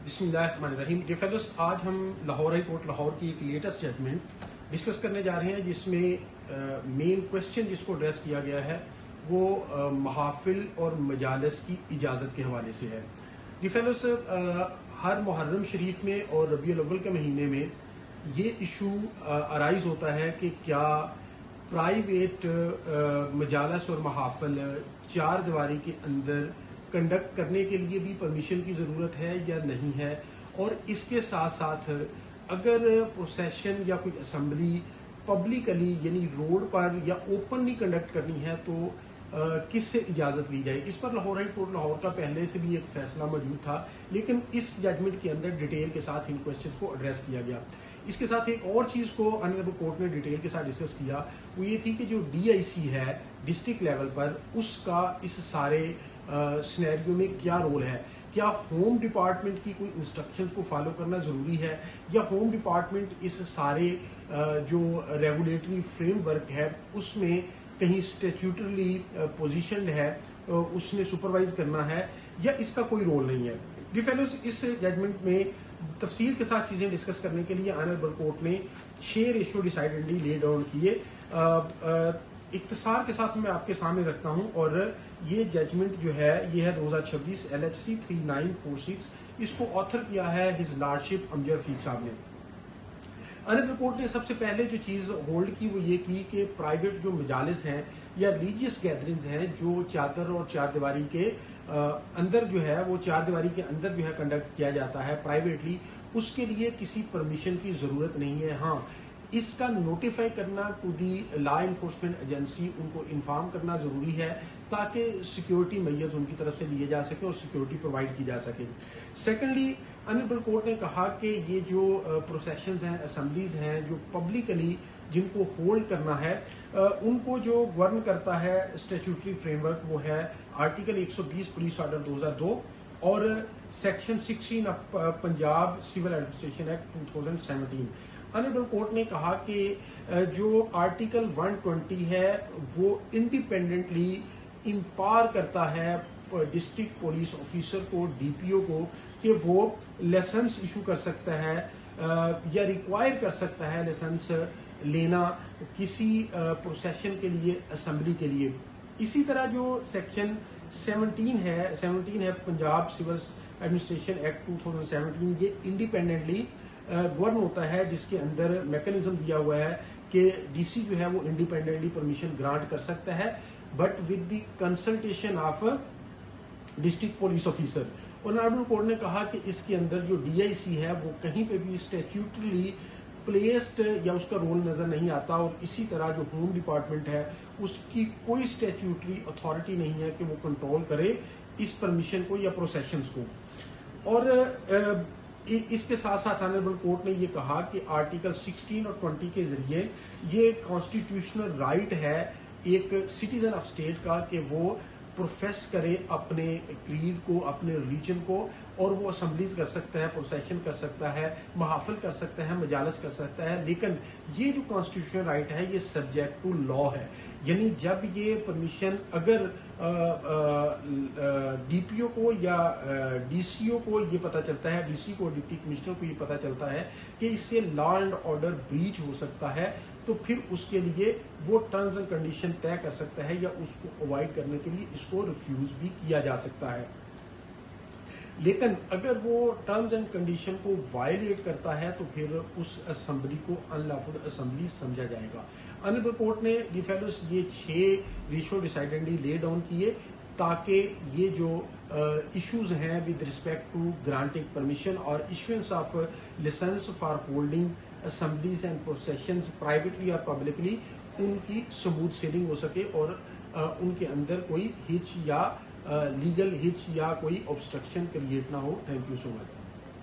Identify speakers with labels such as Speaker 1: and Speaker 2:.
Speaker 1: بسم اللہ الرحمن الرحیم. ڈیئر فیلوز، آج ہم لاہور ہائی کورٹ لاہور کی ایک لیٹسٹ ججمنٹ ڈسکس کرنے جا رہے ہیں، جس میں مین کوشچن جس کو ایڈریس کیا گیا ہے وہ محافل اور مجالس کی اجازت کے حوالے سے ہے. ڈیئر فیلوز، ہر محرم شریف میں اور ربیع الاول کے مہینے میں یہ ایشو ارائز ہوتا ہے کہ کیا پرائیویٹ مجالس اور محافل چار دیواری کے اندر کنڈکٹ کرنے کے لیے بھی پرمیشن کی ضرورت ہے یا نہیں ہے، اور اس کے ساتھ ساتھ اگر پروسیشن یا کوئی اسمبلی پبلکلی یعنی روڈ پر یا اوپنلی کنڈکٹ کرنی ہے تو کس سے اجازت لی جائے. اس پر لاہور ہائی کورٹ لاہور کا پہلے سے بھی ایک فیصلہ موجود تھا، لیکن اس ججمنٹ کے اندر ڈیٹیل کے ساتھ ان کوشچنز کو ایڈریس کیا گیا. اس کے ساتھ ایک اور چیز کو آنریبل کورٹ نے ڈیٹیل کے ساتھ ڈسکس کیا، وہ یہ تھی کہ جو ڈی آئی سی ہے ڈسٹرکٹ لیول پر، اس کا اس سارے سینیریو میں کیا رول ہے. کیا ہوم ڈپارٹمنٹ کی کوئی انسٹرکشنز کو فالو کرنا ضروری ہے، یا ہوم ڈپارٹمنٹ اس سارے جو ریگولیٹری فریم ورک ہے اس میں کہیں اسٹیچوٹرلی پوزیشنڈ ہے، اس نے سپروائز کرنا ہے، یا اس کا کوئی رول نہیں ہے. ڈی فیلوز، اس ججمنٹ میں تفصیل کے ساتھ چیزیں ڈسکس کرنے کے لیے آنریبل کورٹ نے 6 ریشو ڈیسائیڈنڈلی لے ڈاؤن کیے. اختصار کے ساتھ میں آپ کے سامنے رکھتا ہوں، اور یہ ججمنٹ جو ہے یہ ہے 2026 LHC 3946. اس کو آتھر کیا ہے ہز لارڈشپ امجد رفیق صاحب نے. آنریبل کورٹ نے سب سے پہلے جو چیز ہولڈ کی وہ یہ کی کہ پرائیویٹ جو مجالس ہیں یا ریلیجیس گیدرنگز ہیں جو چادر اور چار دیواری کے اندر جو ہے وہ چار دیواری کے اندر جو ہے کنڈکٹ کیا جاتا ہے پرائیویٹلی، اس کے لیے کسی پرمیشن کی ضرورت نہیں ہے. ہاں، اس کا نوٹیفائی کرنا to the law enforcement agency, ان کو انفارم کرنا ضروری ہے تاکہ سیکیورٹی میئرز ان کی طرف سے لیے جا سکے اور سیکیورٹی پرووائڈ کی جا سکے. سیکنڈلی، آنریبل کورٹ نے کہا کہ یہ جو پروسیشنز ہیں، اسمبلیز ہیں جو پبلکلی جن کو ہولڈ کرنا ہے، ان کو جو گورن کرتا ہے اسٹیچوٹری فریم ورک وہ ہے آرٹیکل 120 پولیس آرڈر 2002 اور section 16 of Punjab civil administration act 2017. Honourable court نے کہا کہ جو آرٹیکل 120 ہے وہ انڈیپینڈنٹلی امپاور کرتا ہے ڈسٹرکٹ پولیس آفیسر کو، ڈی پی او کو، کہ وہ لائسنس ایشو کر سکتا ہے یا ریکوائر کر سکتا ہے لائسنس لینا کسی پروسیشن کے لیے، اسمبلی کے لیے. اسی طرح جو سیکشن 17 ہے پنجاب سول ایڈمنسٹریشن ایکٹ 2017، یہ انڈیپینڈنٹلی گورن ہوتا ہے، جس کے اندر میکانزم دیا ہوا ہے کہ ڈی سی جو ہے وہ انڈیپینڈنٹلی پرمیشن گرانٹ کر سکتا ہے، but with the consultation of district police officer. Honourable court نے کہا کہ اس کے اندر جو ڈی آئی سی ہے وہ کہیں پہ بھی اسٹیچوٹرلی پلیسڈ یا اس کا رول نظر نہیں آتا، اور اسی طرح جو ہوم ڈپارٹمنٹ ہے اس کی کوئی اسٹیچوٹری اتھارٹی نہیں ہے کہ وہ کنٹرول کرے اس پرمیشن کو یا پروسیشنز کو. اور اس کے ساتھ ساتھ آنریبل کورٹ نے یہ کہا کہ آرٹیکل 16 اور 20 کے ذریعے یہ کانسٹیٹیوشنل رائٹ ہے ایک سٹیزن آف اسٹیٹ کا کہ وہ پروفیس کرے اپنے کریڈ کو، اپنے ریلیجن کو، اور وہ اسمبلیز کر سکتا ہے، پروسیشن کر سکتا ہے، محافل کر سکتا ہے، مجالس کر سکتا ہے. لیکن یہ جو کانسٹیٹیوشنل رائٹ ہے یہ سبجیکٹ ٹو لا ہے، یعنی جب یہ پرمیشن اگر ڈی پی او کو یا ڈی سی او کو یہ پتا چلتا ہے، ڈی سی کو، ڈپٹی کمشنر کو یہ پتا چلتا ہے کہ اس سے لا اینڈ آرڈر بریچ ہو سکتا ہے، تو پھر اس کے لیے وہ ٹرمز اینڈ کنڈیشن طے کر سکتا ہے، یا اس کو اوائڈ کرنے کے لیے اس کو ریفیوز بھی کیا جا سکتا ہے. لیکن اگر وہ ٹرمز اینڈ کنڈیشن کو وائلیٹ کرتا ہے تو پھر اس اسمبلی کو ان لافل اسمبلی سمجھا جائے گا. آنریبل کورٹ نے ڈی فیلوز یہ 6 ریشو ڈیسائیڈنڈلی لے ڈاؤن کیے تاکہ یہ جو ایشوز ہیں with respect to granting permission اور issuance of license for holding assemblies and processions privately اور پبلکلی، ان کی سموتھ سیلنگ ہو سکے اور ان کے اندر کوئی ہچ یا لیگل ہچ یا کوئی آبسٹرکشن کریٹ نہ ہو. Thank you so much.